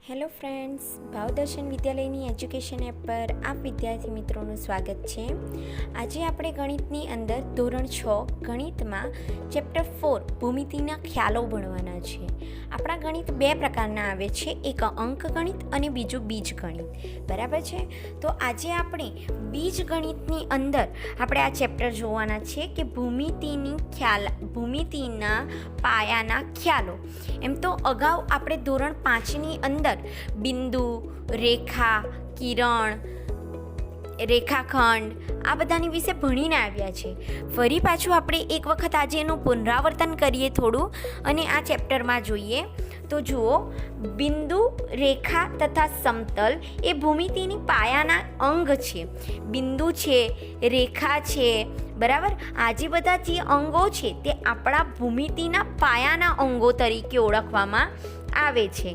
Hello friends, ભાવદર્શન વિદ્યાલયની education app પર આપ વિદ્યાર્થી મિત્રોનું સ્વાગત છે. આજે આપણે ગણિતની અંદર ધોરણ 6 ગણિતમાં ચેપ્ટર 4 ભૂમિતિના ખ્યાલો ભણવાના છે. આપણા ગણિત બે પ્રકારના આવે છે, એક અંક ગણિત અને બીજું બીજ ગણિત. બરાબર છે? તો આજે આપણે બીજ ગણિતની અંદર આપણે આ ચેપ્ટર જોવાના છે કે ભૂમિતિના પાયાના ખ્યાલો. એમ તો અગાઉ આપણે ધોરણ 5ની અંદર બિંદુ, રેખા, કિરણ, રેખાખંડ આ બધાની વિશે ભણીને આવ્યા છે. ફરી પાછું આપણે એક વખત આજે એનું પુનરાવર્તન કરીએ થોડું અને આ ચેપ્ટરમાં જોઈએ. તો જુઓ, બિંદુ, રેખા તથા સમતલ એ ભૂમિતિની પાયાના અંગ છે. બિંદુ છે, રેખા છે, બરાબર. આજે બધા જે અંગો છે તે આપણા ભૂમિતિના પાયાના અંગો તરીકે ઓળખવામાં આવે છે.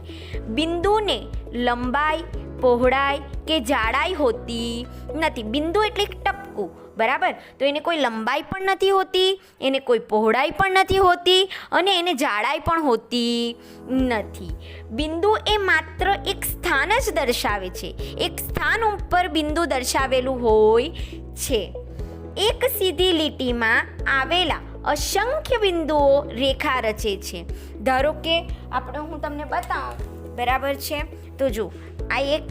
બિંદુને લંબાઈ, પહોળાઈ કે જાડાઈ હોતી નથી. બિંદુ એટલે ટપકું, બરાબર. તો એને કોઈ લંબાઈ પણ નથી હોતી, એને કોઈ પહોળાઈ પણ નથી હોતી અને એને જાડાઈ પણ હોતી નથી. બિંદુ એ માત્ર એક સ્થાન જ દર્શાવે છે. એક સ્થાન ઉપર બિંદુ દર્શાવેલું હોય છે. એક સીધી લીટીમાં આવેલા અસંખ્ય બિંદુઓ રેખા રચે છે. ધારો કે હું તમને બતાવું, બરાબર છે? તો જો આ એક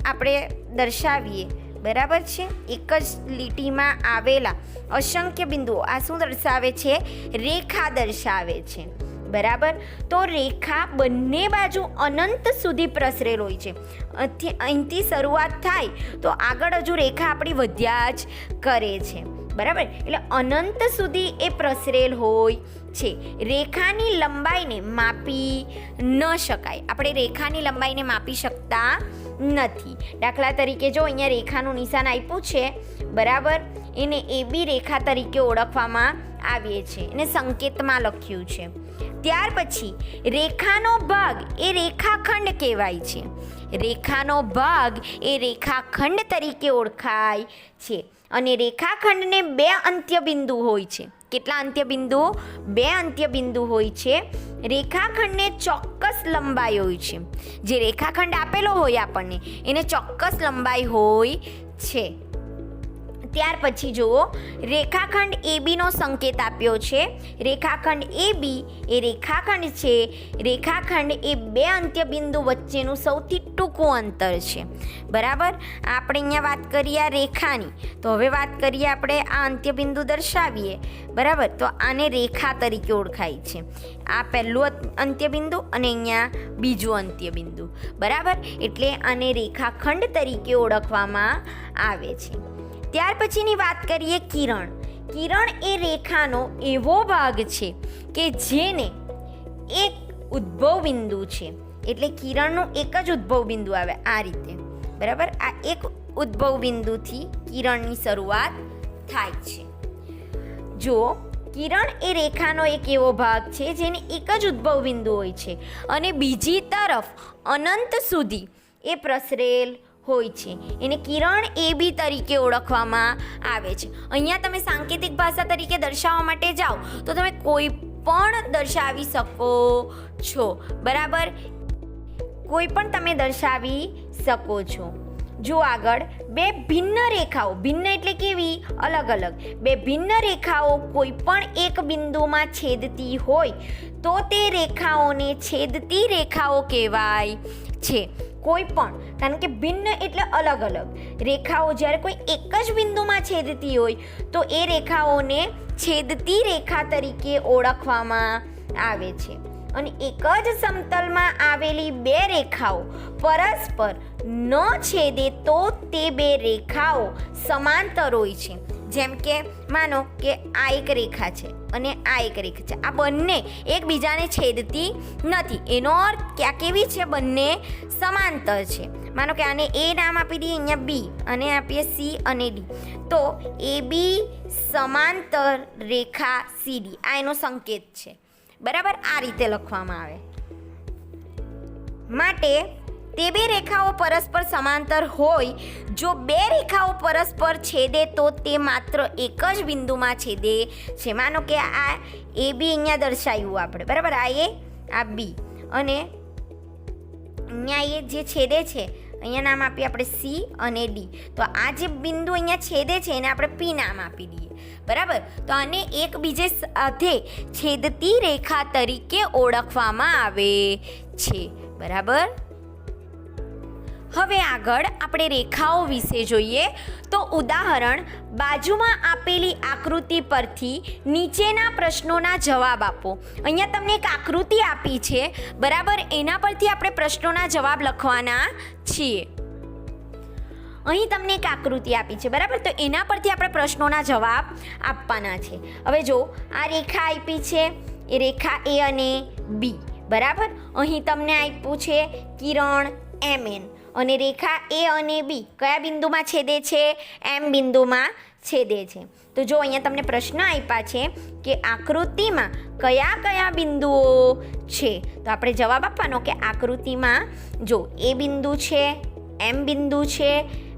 આપણે દર્શાવીએ, બરાબર છે? એક જ લીટીમાં આવેલા અસંખ્ય બિંદુઓ આ શું દર્શાવે છે? રેખા દર્શાવે છે, બરાબર. તો રેખા બંને બાજુ અનંત સુધી પ્રસરેલ હોય છે. અહીંથી શરૂઆત થાય તો આગળ હજુ રેખા આપણી વધ્યા જ કરે છે, બરાબર. એટલે અનંત સુધી એ પ્રસરેલ હોય છે. રેખાની લંબાઈને માપી ન શકાય. આપણે રેખાની લંબાઈને માપી શકતા નથી. દાખલા તરીકે જો અહીંયા રેખાનું નિશાન આપ્યું છે, બરાબર, એને AB રેખા તરીકે ઓળખવામાં આવે છે, એને સંકેતમાં લખ્યું છે. ત્યાર પછી રેખાનો ભાગ એ રેખાખંડ કહેવાય છે. રેખાનો ભાગ એ રેખાખંડ તરીકે ઓળખાય છે. અને રેખાખંડને 2 અંત્યબિંદુ હોય છે. કેટલા અંત્યબિંદુ? 2 અંત્યબિંદુ હોય છે. રેખાખંડને ચોક્કસ લંબાઈ હોય છે. જે રેખાખંડ આપેલો હોય આપણને એને ચોક્કસ લંબાઈ હોય છે. ત્યાર પછી જુઓ, રેખાખંડ ABનો સંકેત આપ્યો છે. રેખાખંડ AB એ રેખાખંડ છે. રેખાખંડ એ 2 અંત્યબિંદુ વચ્ચેનું સૌથી ટૂંકું અંતર છે, બરાબર. આપણે અહીંયા વાત કરીએ આ રેખાની, તો હવે વાત કરીએ આપણે આ અંત્યબિંદુ દર્શાવીએ, બરાબર. તો આને રેખા તરીકે ઓળખાય છે. આ પહેલું અંત્યબિંદુ અને અહીંયા બીજું અંત્યબિંદુ, બરાબર. એટલે આને રેખાખંડ તરીકે ઓળખવામાં આવે છે. ત્યાર પછીની વાત કરીએ કિરણ. કિરણ એ રેખાનો એવો ભાગ છે કે જેને એક ઉદ્ભવ બિંદુ છે. એટલે કિરણનું એક જ ઉદ્ભવ બિંદુ આવે આ રીતે, બરાબર. આ એક ઉદ્ભવ બિંદુથી કિરણની શરૂઆત થાય છે. જો કિરણ એ રેખાનો એક એવો ભાગ છે જેને એક જ ઉદ્ભવ બિંદુ હોય છે અને બીજી તરફ અનંત સુધી એ પ્રસરેલ હોય છે. એને કિરણ AB તરીકે ઓળખવામાં આવે છે. અહીંયા તમે સાંકેતિક ભાષા તરીકે દર્શાવવા માટે જાઓ તો તમે કોઈ પણ દર્શાવી શકો છો, બરાબર. કોઈ પણ તમે દર્શાવી શકો છો. જો આગળ 2 ભિન્ન રેખાઓ, ભિન્ન એટલે કેવી? અલગ અલગ. 2 ભિન્ન રેખાઓ કોઈ પણ એક બિંદુમાં છેદતી હોય તો તે રેખાઓને છેદતી રેખાઓ કહેવાય છે. કોઈ પણ, કારણ કે ભિન્ન એટલે અલગ અલગ રેખાઓ જ્યારે કોઈ એક જ બિંદુમાં છેદતી હોય તો એ રેખાઓને છેદતી રેખા તરીકે ઓળખવામાં આવે છે. અને એક જ સમતલમાં આવેલી 2 રેખાઓ પરસ્પર ન છેદે તો તે 2 રેખાઓ સમાંતર હોય છે. જેમ કે માનો કે આ એક રેખા છે અને આ એક રેખા છે. આ બંને એકબીજાને છેદતી નથી. એનો અર્થ કે આ કેવી છે? બંને સમાંતર છે. માનો કે આને A નામ આપી દઈએ, અહીંયા B અને આપીએ C અને D. તો AB સમાંતર રેખા CD આ એનો સંકેત છે, બરાબર. આ રીતે લખવામાં આવે. માટે તે 2 રેખાઓ પરસ્પર સમાંતર હોય. જો 2 રેખાઓ પરસ્પર છેદે તો તે માત્ર એક જ બિંદુમાં છેદે છે. માનો કે આ AB અહીંયા દર્શાવ્યું આપણે, બરાબર. આ A, આ B અને અહીંયા એ જે છેદે છે અહીંયા નામ આપીએ આપણે સી અને ડી. તો આ જે બિંદુ અહીંયા છેદે છે એને આપણે પી નામ આપી દઈએ. બરાબર, તો આને એકબીજે સાથે છેદતી રેખા તરીકે ઓળખવામાં આવે છે. બરાબર, હવે આગળ આપણે રેખાઓ વિશે જોઈએ. તો ઉદાહરણ, બાજુમાં આપેલી આકૃતિ પરથી નીચેના પ્રશ્નોના જવાબ આપો. અહીંયા તમને એક આકૃતિ આપી છે, બરાબર, એના પરથી આપણે પ્રશ્નોના જવાબ લખવાના છીએ. અહીં તમને એક આકૃતિ આપી છે, બરાબર, તો એના પરથી આપણે પ્રશ્નોના જવાબ આપવાના છે. હવે જો આ રેખા આપી છે, એ રેખા એ અને બી. બરાબર, અહીં તમને આપ્યું છે કિરણ MN અને રેખા એ અને બી કયા બિંદુમાં છેદે છે? M બિંદુમાં છેદે છે. તો જો અહીંયા તમને પ્રશ્ન આપ્યા છે કે આકૃતિમાં કયા કયા બિંદુઓ છે, તો આપણે જવાબ આપવાનો કે આકૃતિમાં જો એ બિંદુ છે, M બિંદુ છે,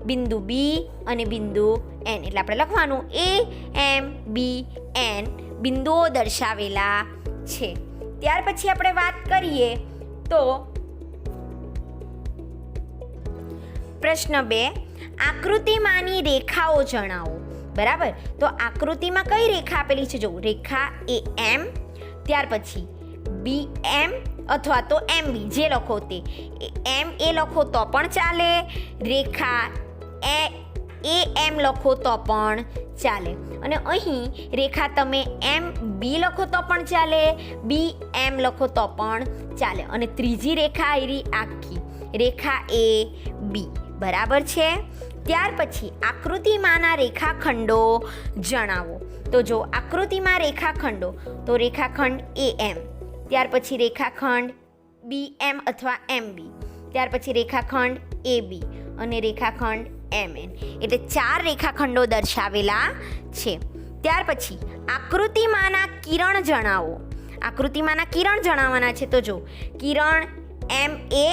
બિંદુ બી અને બિંદુ N. એટલે આપણે લખવાનું AMBN બિંદુઓ દર્શાવેલા છે. ત્યાર પછી આપણે વાત કરીએ તો પ્રશ્ન 2, આકૃતિમાંની રેખાઓ જણાવો. બરાબર, તો આકૃતિમાં કઈ રેખા આપેલી છે? જો રેખા AM, ત્યાર પછી BM અથવા તો MB, જે લખો તે. MA લખો તો પણ ચાલે, રેખા AM લખો તો પણ ચાલે. અને અહીં રેખા તમે MB લખો તો પણ ચાલે, BM લખો તો પણ ચાલે. અને ત્રીજી રેખા આવી આખી રેખા AB. બરાબર છે. ત્યાર પછી આકૃતિમાંના રેખાખંડો જણાવો. તો જો આકૃતિમાં રેખાખંડો, તો રેખાખંડ AM, ત્યાર પછી રેખાખંડ BM અથવા MB, ત્યાર પછી રેખાખંડ AB અને રેખાખંડ MN. એટલે 4 રેખાખંડો દર્શાવેલા છે. ત્યાર પછી આકૃતિમાંના કિરણ જણાવો. આકૃતિમાંના કિરણ જણાવવાના છે. તો જો કિરણ MA,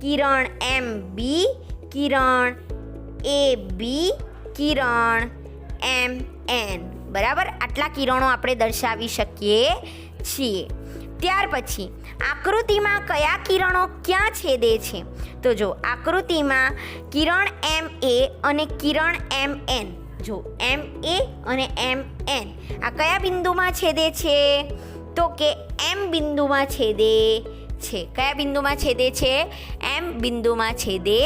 કિરણ MB, કિરણ AB, કિરણ MN. બરાબર, આટલા કિરણો આપણે દર્શાવી શકીએ છીએ. ત્યાર પછી આકૃતિમાં કયા કિરણો ક્યાં છેદે છે? તો જો આકૃતિમાં કિરણ MA અને કિરણ MN, જો MA અને MN આ કયા બિંદુમાં છેદે છે? તો કે M બિંદુમાં છેદે છે. કયા બિંદુમાં છેદે છે? M બિંદુમાં છેદે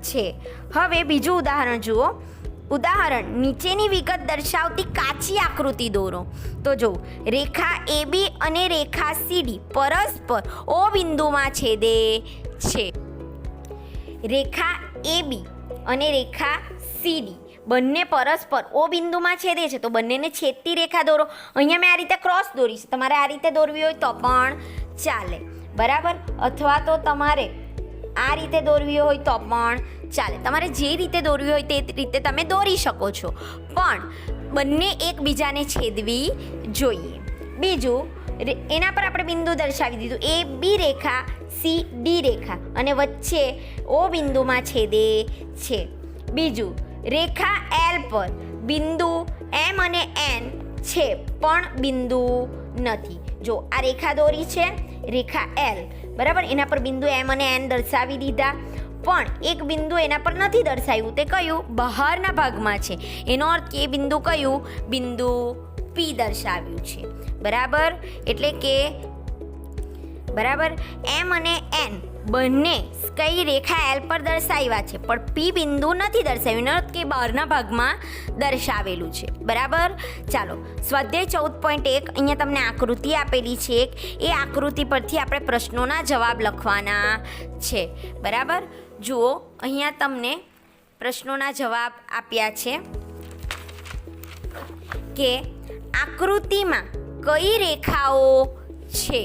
છે. હવે બીજું ઉદાહરણ જુઓ. ઉદાહરણ, નીચેની વિગત દર્શાવતી કાચી આકૃતિ દોરો. તો જો રેખા AB અને રેખા CD પરસ્પર O બિંદુમાં છેદે છે. રેખા AB અને રેખા CD બંને પરસ્પર O બિંદુમાં છેદે છે, તો બંનેને છેદતી રેખા દોરો. અહીંયા મેં આ રીતે ક્રોસ દોરીશ, તમારે આ રીતે દોરવી હોય તો પણ ચાલે. બરાબર, અથવા તો તમારે આ રીતે દોરવી હોય તો પણ ચાલે. તમારે જે રીતે દોરવી હોય તે રીતે તમે દોરી શકો છો, પણ બંને એકબીજાને છેદવી જોઈએ. બીજું, એના પર આપણે બિંદુ દર્શાવી દીધું, AB રેખા CD રેખા અને વચ્ચે O બિંદુમાં છેદે છે. બીજું, રેખા L પર બિંદુ M અને N છે પણ બિંદુ નથી. જો આ રેખા દોરી છે, રેખા L, બરાબર, એના પર બિંદુ M અને N દર્શાવી દીધા, પણ એક બિંદુ એના પર નથી દર્શાવ્યું. તે કયું? બહારના ભાગમાં છે. એનો અર્થ કે એ બિંદુ કયું? બિંદુ P દર્શાવ્યું છે. બરાબર, એટલે કે બરાબર M અને N બંને કઈ રેખા L પર દર્શાવ્યા છે, પણ P બિંદુ નથી દર્શાવ્યું. એનો અર્થ કે બહારના ભાગમાં દર્શાવેલું છે. બરાબર, ચાલો સ્વાધ્યાય 14.1 અહીંયા તમને આકૃતિ આપેલી છે. એ આકૃતિ પરથી આપણે પ્રશ્નોના જવાબ લખવાના છે. બરાબર, જુઓ અહીંયા તમને પ્રશ્નોના જવાબ આપ્યા છે કે આકૃતિમાં કઈ રેખાઓ છે.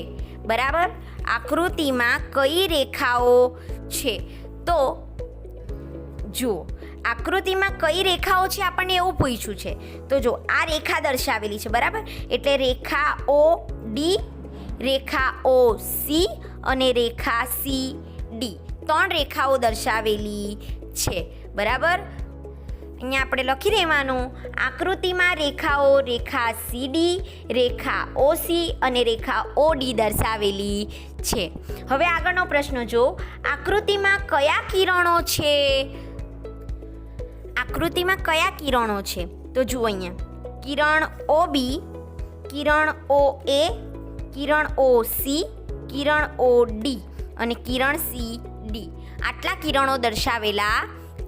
બરાબર, આકૃતિમાં કઈ રેખાઓ છે? તો જુઓ આકૃતિમાં કઈ રેખાઓ છે આપણને એવું પૂછ્યું છે. તો જો આ રેખા દર્શાવેલી છે, બરાબર, એટલે રેખા OD, રેખા OC અને રેખા CD 3 રેખાઓ દર્શાવેલી છે. બરાબર, અહીંયા આપણે લખી દેવાનું આકૃતિમાં રેખાઓ રેખા સીડી, રેખા ઓસી અને રેખા ઓડી દર્શાવેલી છે. હવે આગળનો પ્રશ્ન જો, આકૃતિમાં કયા કિરણો છે? આકૃતિમાં કયા કિરણો છે? તો જુઓ અહીંયા કિરણ OB, કિરણ OA, કિરણ OC, કિરણ OD અને કિરણ CD આટલા કિરણો દર્શાવેલા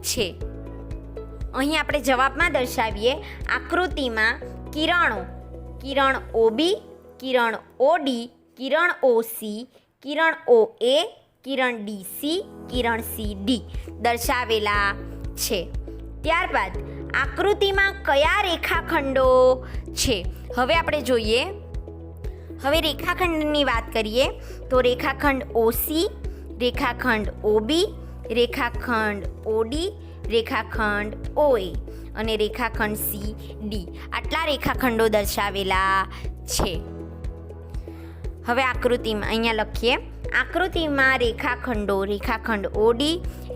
છે. અહીં આપણે જવાબમાં દર્શાવીએ આકૃતિમાં કિરણો, કિરણ OB, કિરણ OD, કિરણ OC, કિરણ OA, કિરણ DC, કિરણ CD દર્શાવેલા છે. ત્યારબાદ આકૃતિમાં કયા રેખાખંડો છે? હવે આપણે જોઈએ. હવે રેખાખંડની વાત કરીએ તો રેખાખંડ OC, રેખાખંડ OB, રેખાખંડ OD, રેખાખંડ OA અને રેખાખંડ CD આટલા રેખાખંડો દર્શાવેલા છે. હવે આકૃતિમાં અહીંયા લખીએ આકૃતિમાં રેખાખંડો રેખાખંડ OD,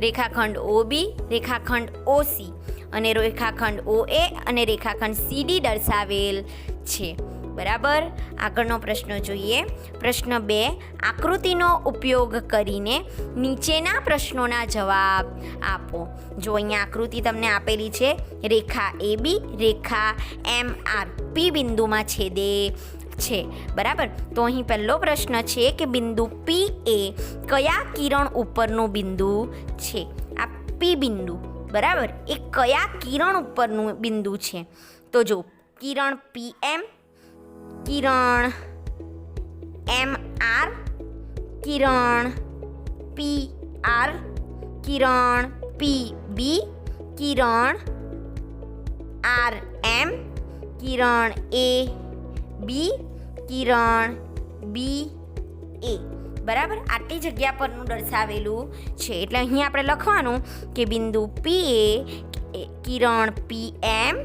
રેખાખંડ OB, રેખાખંડ OC અને રેખાખંડ OA અને રેખાખંડ CD દર્શાવેલ છે. બરાબર. આગળનો પ્રશ્ન જોઈએ. પ્રશ્ન 2, આકૃતિનો ઉપયોગ કરીને નીચેના પ્રશ્નોના જવાબ આપો. જો અહીંયા આકૃતિ તમને આપેલી છે, રેખા AB, રેખા MR P બિંદુમાં છેદે છે. બરાબર. તો અહીં પહેલો પ્રશ્ન છે કે બિંદુ P એ કયા કિરણ ઉપરનું બિંદુ છે? આ P બિંદુ બરાબર એ કયા કિરણ ઉપરનું બિંદુ છે? તો જો કિરણ PM, કિરણ MR, કિરણ PR, કિરણ PB, કિરણ RM, કિરણ AB, કિરણ BA બરાબર આટલી જગ્યા પરનું દર્શાવેલું છે. એટલે અહીં આપણે લખવાનું કે બિંદુ P એ કિરણ PM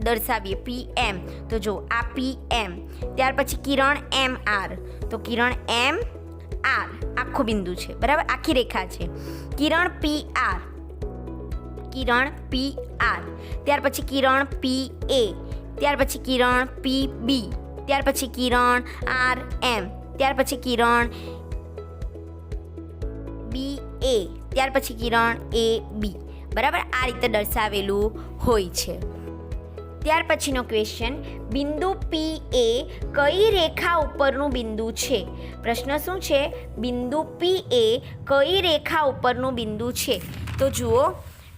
દર્શાવીએ PM. તો જો આ PM, ત્યાર પછી કિરણ MR, તો કિરણ MR આખું બિંદુ છે બરાબર, આખી રેખા છે. કિરણ PR, કિરણ PR, ત્યાર પછી કિરણ PA, ત્યાર પછી કિરણ PB, ત્યાર પછી કિરણ RM, ત્યાર પછી કિરણ BA, ત્યાર પછી કિરણ AB બરાબર આ રીતે દર્શાવેલું હોય છે. ત્યાર પછીનો ક્વેશ્ચન, બિંદુ P એ કઈ રેખા ઉપરનું બિંદુ છે? પ્રશ્ન શું છે? બિંદુ P એ કઈ રેખા ઉપરનું બિંદુ છે? તો જુઓ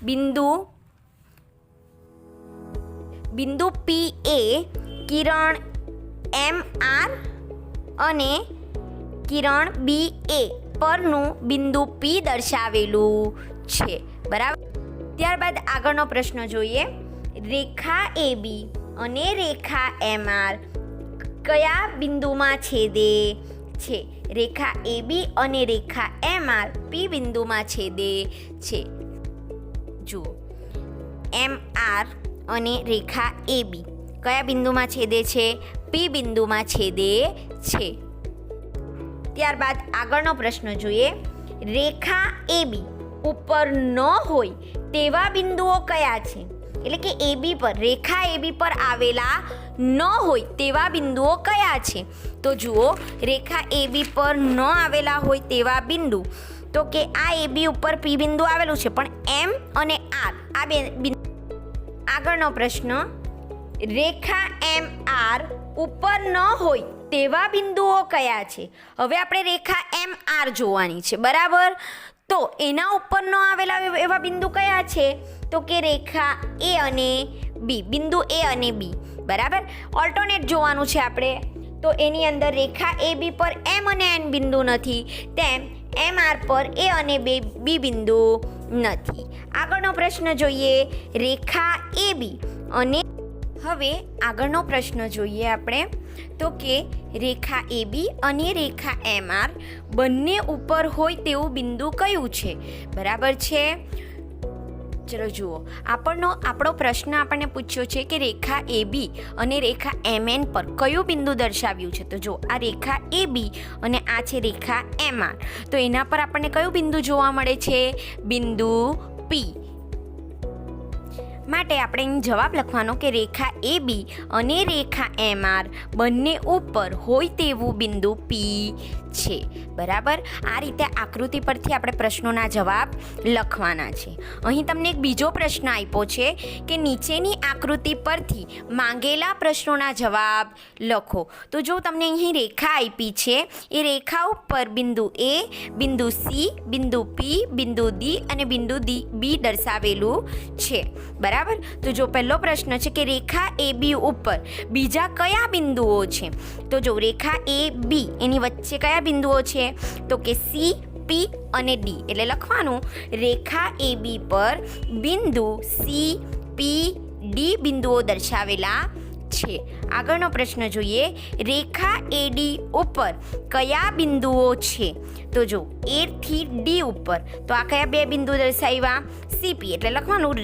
બિંદુ P એ કિરણ MR અને કિરણ BA પરનું બિંદુ P દર્શાવેલું છે. બરાબર. ત્યારબાદ આગળનો પ્રશ્ન જોઈએ. રેખા AB અને રેખા MR કયા બિંદુમાં છેદે છે? રેખા AB અને રેખા MR P બિંદુમાં છેદે છે. જુઓ MR અને રેખા AB કયા બિંદુમાં છેદે છે? P બિંદુમાં છેદે છે. ત્યારબાદ આગળનો પ્રશ્ન જોઈએ. રેખા AB ઉપર ન હોય તેવા બિંદુઓ કયા છે? એટલે કે AB પર, રેખા AB પર આવેલા ન હોય તેવા બિંદુઓ કયા છે? તો જુઓ રેખા AB પર ન આવેલા હોય તેવા બિંદુ, તો કે આ AB ઉપર P બિંદુ આવેલું છે પણ M અને R આ બે બિંદુ. આગળનો પ્રશ્ન, રેખા MR ઉપર ન હોય તેવા બિંદુઓ કયા છે? હવે આપણે રેખા MR જોવાની છે બરાબર. તો એના ઉપર ન આવેલા એવા બિંદુ કયા છે? તો કે રેખા A અને B, બિંદુ A અને B બરાબર. ઓલ્ટરનેટ જોવાનું છે આપણે. તો એની અંદર રેખા AB પર M અને N બિંદુ નથી, તેમ MR પર A અને B બિંદુ નથી. આગળનો પ્રશ્ન જોઈએ. રેખા AB અને હવે આગળનો પ્રશ્ન જોઈએ આપણે. તો કે રેખા AB અને રેખા MR બંને ઉપર હોય તેવું બિંદુ કયું છે? બરાબર છે. ચલો જુઓ, આપણો પ્રશ્ન આપણને પૂછ્યો છે કે રેખા AB અને રેખા MN પર કયું બિંદુ દર્શાવ્યું છે? તો જો આ રેખા AB અને આ છે રેખા MR. તો એના પર આપણને કયું બિંદુ જોવા મળે છે? બિંદુ P. માટે આપણે અહીં જવાબ લખવાનો કે રેખા AB અને રેખા MR બંને ઉપર હોય તેવું બિંદુ P છે. બરાબર, આ રીતે આકૃતિ પરથી આપણે પ્રશ્નોના જવાબ લખવાના છે. અહીં તમને એક બીજો પ્રશ્ન આપ્યો છે કે નીચેની આકૃતિ પરથી માંગેલા પ્રશ્નોના જવાબ લખો. તો જો તમને અહીં રેખા આપી છે એ રેખા ઉપર બિંદુ A, બિંદુ C, બિંદુ P, બિંદુ D અને બિંદુ B દર્શાવેલું છે. બરાબર, તો જો પહેલો પ્રશ્ન છે કે રેખા AB ઉપર બીજા કયા બિંદુઓ છે. તો જો રેખા AB એની વચ્ચે કયા બિંદુઓ છે તો કે C, P અને D. એટલે લખવાનું રેખા AB પર બિંદુ C, P, D બિંદુઓ દર્શાવેલા છે. આગળનો પ્રશ્ન જોઈએ, રેખા AD ઉપર કયા બિંદુઓ છે. તો જો A થી D ઉપર તો આ કયા બે બિંદુ દર્શાવ્યા CP. એટલે લખવાનું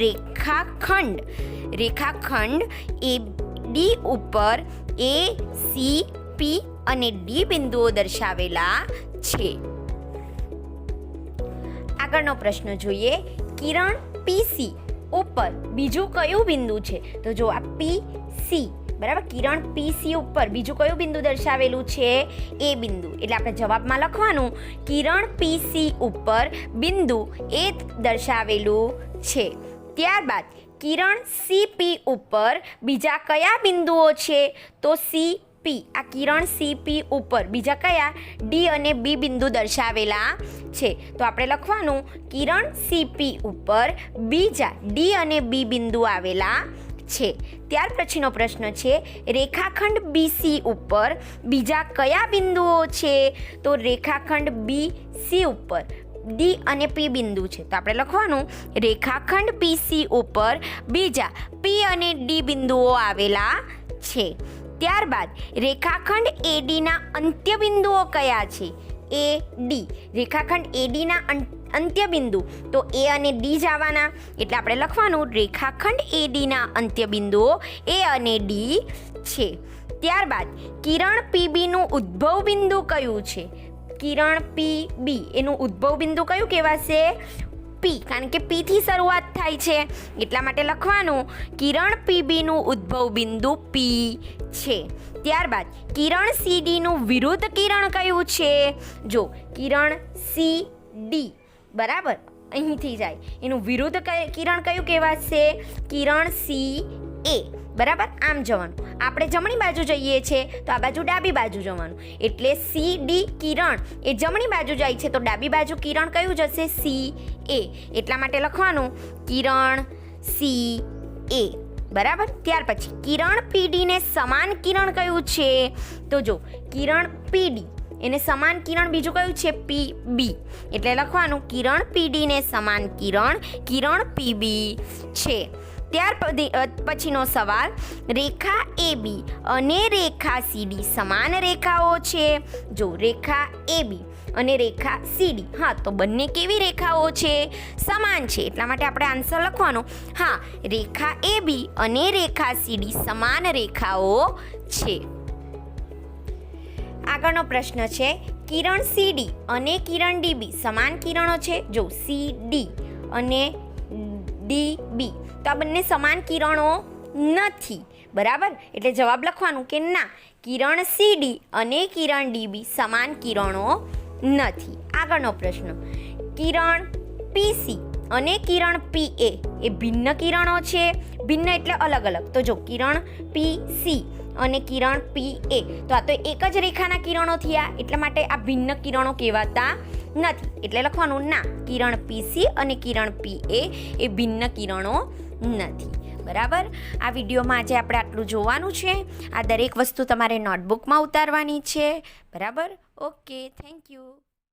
રેખાખંડ AD ઉપર A, C, P અને D બિંદુઓ દર્શાવેલા છે. આગળનો પ્રશ્ન જોઈએ, કિરણ PC ઉપર બીજું કયું બિંદુ છે. તો જો આ PC, બરાબર, કિરણ PC ઉપર બીજું કયું બિંદુ દર્શાવેલું છે એ બિંદુ. એટલે આપણે જવાબમાં લખવાનું કિરણ PC ઉપર બિંદુ A દર્શાવેલું છે. ત્યારબાદ કિરણ CP ઉપર બીજા કયા બિંદુઓ છે તો CP. આ કિરણ CP ઉપર બીજા કયા D અને B બિંદુ દર્શાવેલા છે. તો આપણે લખવાનું કિરણ CP ઉપર બીજા D અને B બિંદુ આવેલા છે. ત્યાર પછીનો પ્રશ્ન છે, રેખાખંડ BC ઉપર બીજા કયા બિંદુઓ છે. તો રેખાખંડ BC ઉપર D અને P બિંદુ છે. તો આપણે લખવાનું રેખાખંડ PC ઉપર બીજા P અને D બિંદુઓ આવેલા છે. ત્યારબાદ રેખાખંડ AD ના અંત્ય બિંદુઓ કયા છે. AD, રેખાખંડ AD ના અંત્ય બિંદુ તો A અને D જ આવવાના. એટલે આપણે લખવાનું રેખાખંડ AD ના અંત્ય બિંદુઓ A અને D છે. ત્યારબાદ કિરણ PB નું ઉદ્ભવ બિંદુ કયું છે. કિરણ PB એનું ઉદ્ભવ બિંદુ કયું કહેવાશે P, કારણ કે P થી શરૂઆત થાય છે. એટલા માટે લખવાનું કિરણ PB નું ઉદ્ભવ બિંદુ P છે. ત્યારબાદ કિરણ CD નું વિરુદ્ધ કિરણ કયું છે. જો કિરણ CD, બરાબર, અહીંથી જાય એનું વિરુદ્ધ કિરણ કયું કહેવાશે કિરણ CA. બરાબર, આમ જવાનું. આપણે જમણી બાજુ જઈએ છીએ તો આ બાજુ ડાબી બાજુ જવાનું. એટલે CD કિરણ એ જમણી બાજુ જાય છે તો ડાબી બાજુ કિરણ કયું જશે CA. એટલા માટે લખવાનું કિરણ CA. બરાબર, ત્યાર પછી કિરણ PD ને સમાન કિરણ કયું છે. તો જો કિરણ PD એને સમાન કિરણ બીજું કયું છે PB. એટલે લખવાનું કિરણ PD ને સમાન કિરણ PB છે. ત્યાર પછીનો સવાલ, રેખા AB અને રેખા CD સમાન રેખાઓ છે. જો રેખા AB અને રેખા CD, હા, તો બંને કેવી રેખાઓ છે સમાન છે. એટલા માટે આપણે આન્સર લખવાનો હા, રેખા AB અને રેખા CD સમાન રેખાઓ છે. આગળનો પ્રશ્ન છે, કિરણ CD અને કિરણ DB સમાન કિરણો છે. જો CD અને DB તો આ બંને સમાન કિરણો નથી. બરાબર, એટલે જવાબ લખવાનું કે ના, કિરણ CD અને કિરણ DB સમાન કિરણો નથી. આગળનો પ્રશ્ન, કિરણ PC અને કિરણ PA એ ભિન્ન કિરણો છે. ભિન્ન એટલે અલગ અલગ. તો જો કિરણ PC અને કિરણ PA તો આ તો એક જ રેખાના કિરણો થયા. એટલા માટે આ ભિન્ન કિરણો કહેવાતા નથી. એટલે લખવાનું ના, કિરણ PC અને કિરણ PA એ ભિન્ન કિરણો નથી. બરાબર, આ વિડીયોમાં આજે આપણે આટલું જોવાનું છે. આ દરેક વસ્તુ તમારે નોટબુકમાં ઉતારવાની છે. બરાબર, ઓકે, થેન્ક યુ.